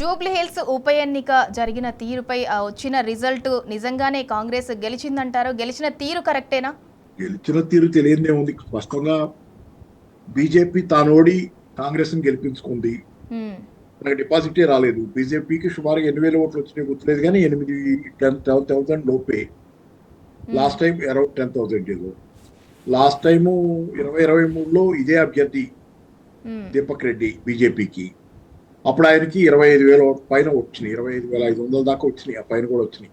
Jubilee hills ఉప ఎన్నిక జరిగిన తీరుపై వచ్చిన రిజల్ట్ నిజంగానే కాంగ్రెస్ గెలిచిందంటారు? గెలిచిన తీరు కరెక్టేనా? గెలిచిన తీరు తెలియదే ఉంది. స్పష్టంగా బీజేపీ తానోడి కాంగ్రెస్ ని గెలిపించుకుంది. మనకి డిపాజిటే రాలేదు. బీజేపీకి సుమారుగా 8,000 ఓట్లు వచ్చినాయి గుర్తులేదు, కానీ 10,000 లోపే. లాస్ట్ టైం అరౌండ్ 10,000 ఏదో. లాస్ట్ టైము 2023లో ఇదే అభ్యర్థి దీపక్ రెడ్డి బీజేపీకి. అప్పుడు ఆయనకి 25,000 పైన వచ్చినాయి, 25,500 దాకా వచ్చినాయి, ఆ పైన కూడా వచ్చినాయి.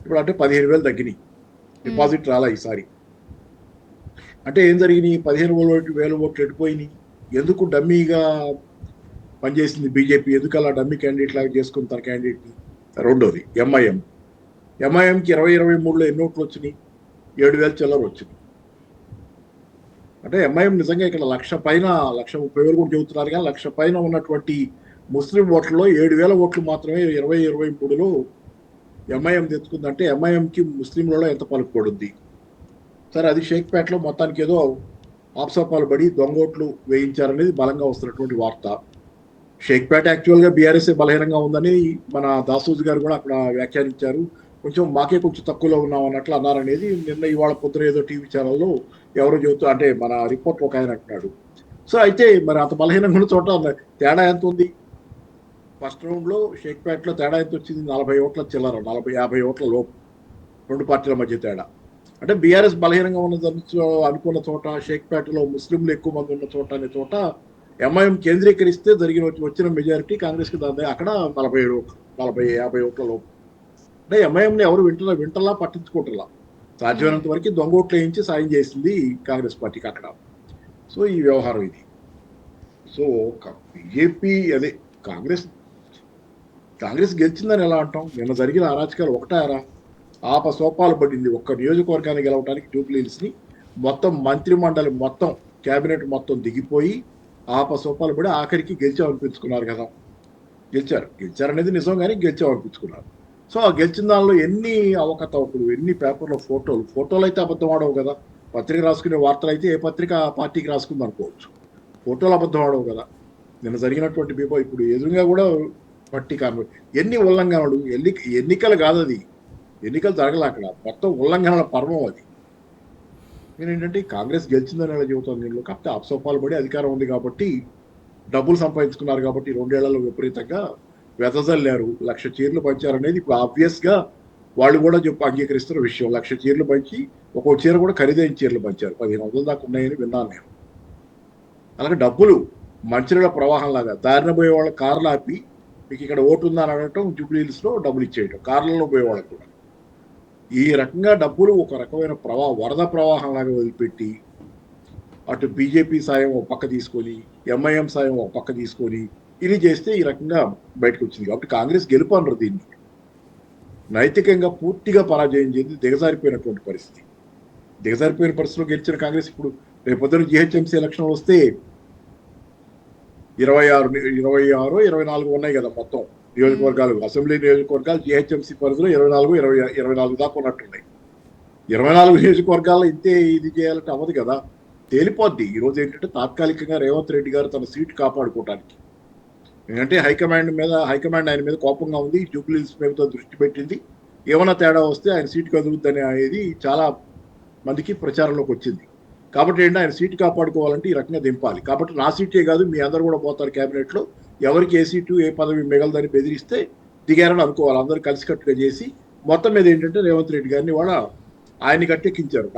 ఇప్పుడు అంటే 15,000 తగ్గినాయి, డిపాజిట్ రాలా ఈసారి. అంటే ఏం జరిగినాయి? 15,000 ఓట్లు ఎడిపోయినాయి. ఎందుకు డమ్మీగా పనిచేసింది బీజేపీ? ఎందుకు అలా డమ్మీ క్యాండిడేట్ లాగా చేసుకుని తన క్యాండిడేట్ని? రెండోది ఎంఐఎంకి 2023లో ఎన్ని ఓట్లు వచ్చినాయి? 7,000 చిల్లర వచ్చినాయి. అంటే ఎంఐఎం నిజంగా ఇక్కడ 1,00,000 పైన, 1,30,000 కూడా చెబుతున్నారు, కానీ 1,00,000 పైన ఉన్నటువంటి ముస్లిం ఓట్లలో 7,000 ఓట్లు మాత్రమే 2023లో ఎంఐఎం తెచ్చుకుందంటే ఎంఐఎంకి ముస్లింలలో ఎంత పలుకుపడుద్ది? సరే, అది షేక్పేటలో మొత్తానికి ఏదో ఆప్సపాలు పడి దొంగోట్లు వేయించారనేది బలంగా వస్తున్నటువంటి వార్త. షేక్పేట యాక్చువల్గా బీఆర్ఎస్ బలహీనంగా ఉందని మన దాసోజు గారు కూడా అక్కడ వ్యాఖ్యానించారు. మాకే కొంచెం తక్కువలో ఉన్నాం అన్నట్లు అన్నారనేది నిన్న ఇవాళ పొద్దున ఏదో టీవీ ఛానల్లో ఎవరో చెబుతూ, అంటే మన రిపోర్ట్ ఒక ఆయన అంటున్నాడు. సో అయితే మరి అంత బలహీనంగా ఉన్న చోట తేడా ఎంత ఉంది? ఫస్ట్ రౌండ్లో షేక్పేటలో తేడా ఎంత వచ్చింది? 40 ఓట్ల చిల్లర, 40-50 ఓట్ల లోపు రెండు పార్టీల మధ్య తేడా. అంటే బీఆర్ఎస్ బలహీనంగా ఉన్నదని అనుకున్న చోట, షేక్పేటలో ముస్లింలు ఎక్కువ మంది ఉన్న చోట అనే చోట ఎంఐఎం కేంద్రీకరిస్తే వచ్చిన మెజారిటీ కాంగ్రెస్కి దాని అక్కడ 47 ఓట్లు, 40-50 ఓట్ల లోపు. అంటే ఎంఐఎంని ఎవరు వింటలా పట్టించుకోవట్లా. సాధ్యమైనంత వరకు దొంగ ఓట్లు వేయించి సాయం చేసింది కాంగ్రెస్ పార్టీకి అక్కడ. సో ఈ వ్యవహారం ఇది. సో బీజేపీ అదే కాంగ్రెస్ గెలిచిందని ఎలా అంటాం? నిన్న జరిగిన అరాచకాలు ఒకటారా? ఆపసోపాలు పడింది. ఒక్క నియోజకవర్గాన్ని గెలవడానికి జూబ్లీ హిల్స్ని మొత్తం మంత్రి మండలి మొత్తం, క్యాబినెట్ మొత్తం దిగిపోయి ఆపసోపాలు పడి ఆఖరికి గెలిచామనిపించుకున్నారు కదా. గెలిచారనేది నిజం, కానీ గెలిచామనిపించుకున్నారు. సో ఆ గెలిచిన దానిలో ఎన్ని అవకతవకలు, ఎన్ని పేపర్లో ఫోటోలు అయితే అబద్ధం ఆడవు కదా. పత్రిక రాసుకునే వార్తలు అయితే ఏ పత్రిక పార్టీకి రాసుకుంది అనుకోవచ్చు, ఫోటోలు అబద్ధం ఆడవు కదా. నిన్న జరిగినటువంటి ఇప్పుడు ఎదురుగా కూడా పట్టి ఎన్ని ఉల్లంఘనలు, ఎన్నికలు కాదు అది, ఎన్నికలు జరగలే అక్కడ, మొత్తం ఉల్లంఘనల పర్వం అది. నేనేంటంటే కాంగ్రెస్ గెలిచిందని ఎలా చెబుతాను దీనిలో? కాకపోతే అప్సోపాలు పడి అధికారం ఉంది కాబట్టి, డబ్బులు సంపాదించుకున్నారు కాబట్టి 2 ఏళ్లలో విపరీతంగా వెదజల్లారు. 1,00,000 చీరలు పంచారనేది ఇప్పుడు ఆబ్వియస్గా వాళ్ళు కూడా అంగీకరిస్తున్న విషయం. 1,00,000 చీరలు పంచి ఒక్కో చీర కూడా ఖరీదైన చీరలు పంచారు. 1,500 దాకా ఉన్నాయని విన్నాను నేను. అలాగే డబ్బులు మంచినీళ్ళ ప్రవాహం లాగా దారిన పోయే వాళ్ళ కార్లు ఆపి మీకు ఇక్కడ ఓటు ఉందని అనటం, జూబ్లీ హిల్స్లో డబ్బులు ఇచ్చేయటం, కార్లలో పోయే వాళ్ళకు కూడా. ఈ రకంగా డబ్బులు ఒక రకమైన వరద ప్రవాహం లాగా వదిలిపెట్టి, అటు బీజేపీ సాయం ఒక పక్క తీసుకొని, ఎంఐఎం సాయం ఒక పక్క తీసుకొని ఇది చేస్తే ఈ రకంగా బయటకు వచ్చింది. కాబట్టి కాంగ్రెస్ గెలుపు అనరు దీన్ని. నైతికంగా పూర్తిగా పరాజయం చేసి దిగజారిపోయినటువంటి పరిస్థితి. దిగజారిపోయిన పరిస్థితిలో గెలిచిన కాంగ్రెస్ ఇప్పుడు రేపొద్దున జీహెచ్ఎంసీ ఎలక్షన్ వస్తే 26-24 ఉన్నాయి కదా మొత్తం నియోజకవర్గాలు, అసెంబ్లీ నియోజకవర్గాలు. జీహెచ్ఎంసీ పరిధిలో 24 దాకా ఉన్నట్టున్నాయి. 24 నియోజకవర్గాల్లో ఇంతే ఇది చేయాలంటే అవ్వదు కదా, తేలిపోద్ది. ఈరోజు ఏంటంటే తాత్కాలికంగా రేవంత్ రెడ్డి గారు తన సీటు కాపాడుకోవడానికి, ఎందుకంటే హైకమాండ్ ఆయన మీద కోపంగా ఉంది, జూబ్లీ హిల్స్ మీద దృష్టి పెట్టింది. ఏమైనా తేడా వస్తే ఆయన సీటు కదులుద్దని అనేది చాలా మందికి ప్రచారంలోకి వచ్చింది. కాబట్టి ఏంటంటే ఆయన సీటు కాపాడుకోవాలంటే ఈ రకంగా దింపాలి. కాబట్టి నా సీటే కాదు, మీ అందరూ కూడా పోతారు క్యాబినెట్లో, ఎవరికి ఏ సీటు ఏ పదవి మిగలదని బెదిరిస్తే దిగారని అనుకోవాలి. అందరూ కలిసికట్టుగా చేసి మొత్తం మీద ఏంటంటే రేవంత్ రెడ్డి గారిని వాళ్ళ ఆయన్ని గట్టెక్కించారు.